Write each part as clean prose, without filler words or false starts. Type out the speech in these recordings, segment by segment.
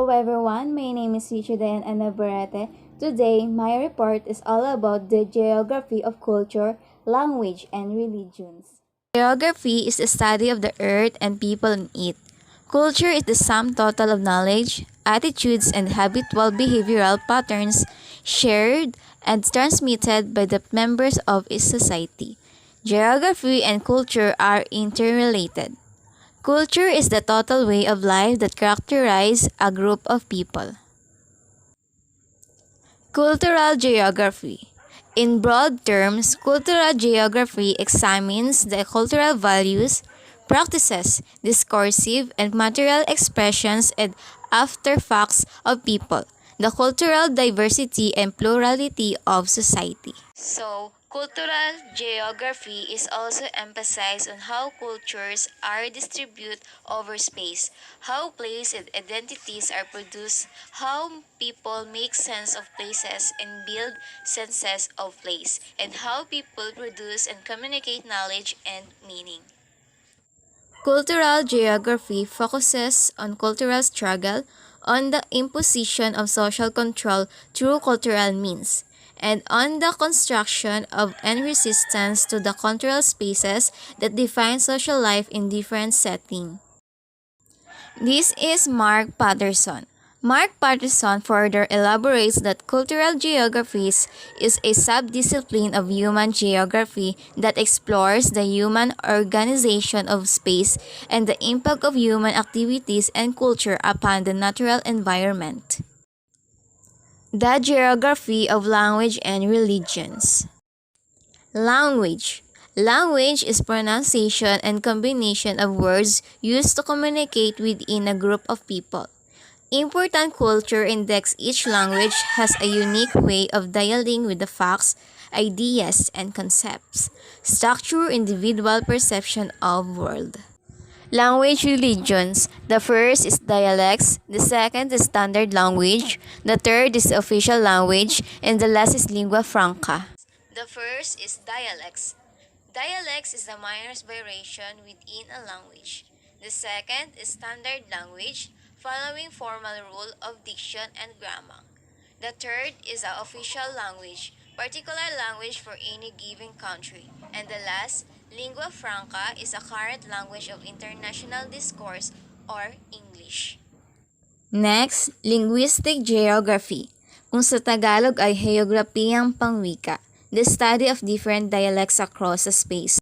Hello everyone, my name is Dayan Anabarete. Today, my report is all about the geography of culture, language, and religions. Geography is the study of the earth and people on it. Culture is the sum total of knowledge, attitudes, and habitual behavioral patterns shared and transmitted by the members of a society. Geography and culture are interrelated. Culture is the total way of life that characterizes a group of people. Cultural geography. In broad terms, cultural geography examines the cultural values, practices, discursive and material expressions and artifacts of people, the cultural diversity and plurality of society. So, cultural geography is also emphasized on how cultures are distributed over space, how places and identities are produced, how people make sense of places and build senses of place, and how people produce and communicate knowledge and meaning. Cultural geography focuses on cultural struggle, on the imposition of social control through cultural means, and on the construction of and resistance to the cultural spaces that define social life in different settings. This is Mark Patterson. Mark Patterson further elaborates that cultural geography is a subdiscipline of human geography that explores the human organization of space and the impact of human activities and culture upon the natural environment. The geography of language and religions. Language. Language is pronunciation and combination of words used to communicate within a group of people. Important culture index each language has a unique way of dealing with the facts, ideas, and concepts. Structure individual perception of world. Language religions. The first is dialects, the second is standard language, the third is official language, and the last is lingua franca. The first is dialects. Dialects is the minor variation within a language. The second is standard language, following formal rule of diction and grammar. The third is the official language, particular language for any given country. And the last, lingua franca, is a current language of international discourse or English. Next, linguistic geography. Kung sa Tagalog ay heograpiyang pangwika, the study of different dialects across a space.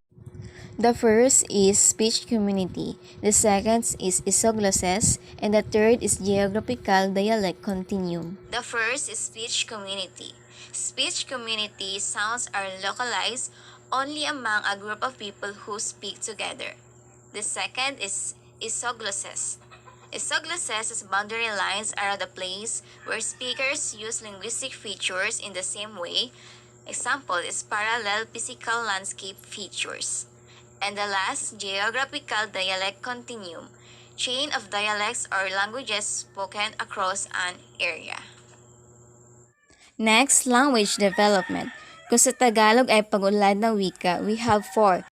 The first is speech community, the second is isoglosses, and the third is geographical dialect continuum. The first is speech community. Speech community sounds are localized only among a group of people who speak together. The second is isoglosses. Isoglosses is boundary lines are the place where speakers use linguistic features in the same way. Example is parallel physical landscape features. And the last, geographical dialect continuum, chain of dialects or languages spoken across an area. Next, language development. Kung sa Tagalog ay pag-unlad ng wika, we have four.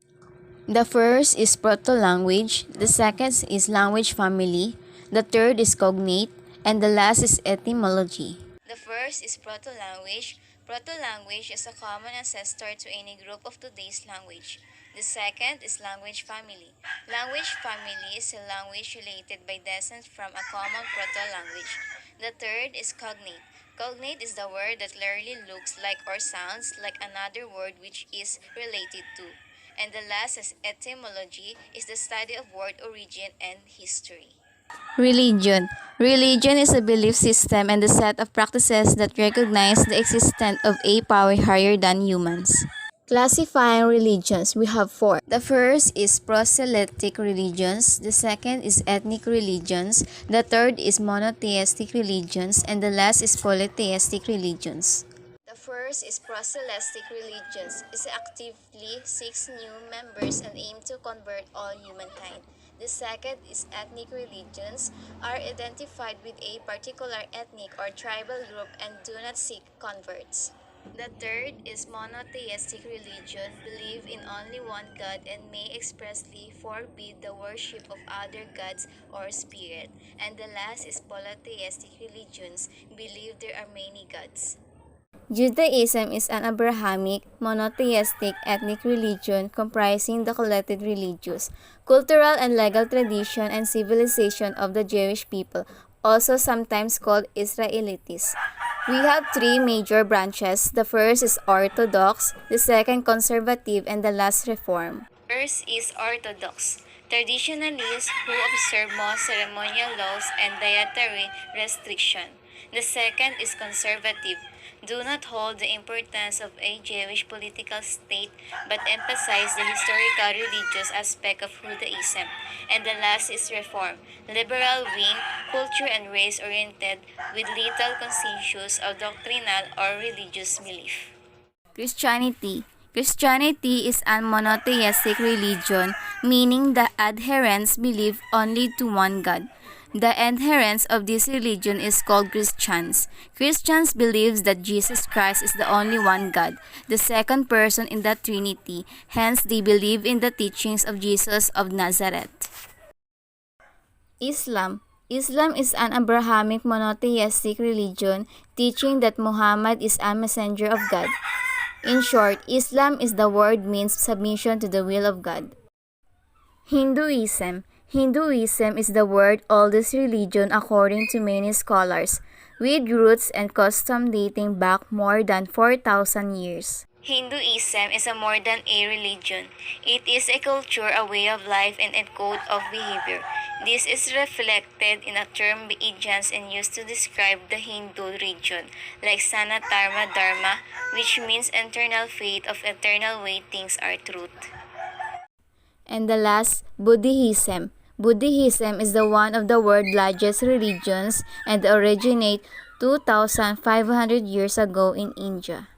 The first is proto-language, the second is language family, the third is cognate, and the last is etymology. The first is proto-language. Proto-language is a common ancestor to any group of today's language. The second is language family. Language family is a language related by descent from a common proto-language. The third is cognate. Cognate is the word that literally looks like or sounds like another word which is related to. And the last is etymology is the study of word origin and history. Religion. Religion is a belief system and the set of practices that recognize the existence of a power higher than humans. Classifying religions, we have four. The first is proselytic religions, the second is ethnic religions, the third is monotheistic religions, and the last is polytheistic religions. The first is proselytic religions, is actively seeks new members and aim to convert all humankind. The second is ethnic religions, are identified with a particular ethnic or tribal group and do not seek converts. The third is monotheistic religion, believe in only one God and may expressly forbid the worship of other gods or spirit. And the last is polytheistic religions, believe there are many gods. Judaism is an Abrahamic, monotheistic ethnic religion comprising the collected religious, cultural and legal tradition and civilization of the Jewish people, also sometimes called Israelites. We have three major branches. The first is Orthodox, the second Conservative, and the last Reform. First is Orthodox. Traditionalists who observe most ceremonial laws and dietary restriction. The second is conservative, do not hold the importance of a Jewish political state but emphasize the historical religious aspect of Judaism. And the last is Reform, liberal wing, culture and race oriented with little conscientious of doctrinal or religious belief. Christianity. Christianity is a monotheistic religion, meaning the adherents believe only to one God. The adherents of this religion is called Christians. Christians believe that Jesus Christ is the only one God, the second person in the Trinity. Hence, they believe in the teachings of Jesus of Nazareth. Islam. Islam is an Abrahamic monotheistic religion teaching that Muhammad is a messenger of God. In short, Islam is the word means submission to the will of God. Hinduism. Hinduism is the world's oldest religion according to many scholars, with roots and custom dating back more than 4,000 years. Hinduism is a more than a religion. It is a culture, a way of life, and a code of behavior. This is reflected in a term Vedians and used to describe the Hindu religion, like Sanatana Dharma, which means eternal faith of eternal way things are truth. And the last, Buddhism. Buddhism is the one of the world's largest religions and originate 2,500 years ago in India.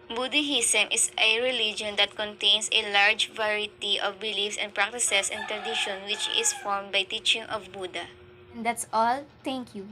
Buddhism is a religion that contains a large variety of beliefs and practices and tradition which is formed by teaching of Buddha. And that's all. Thank you.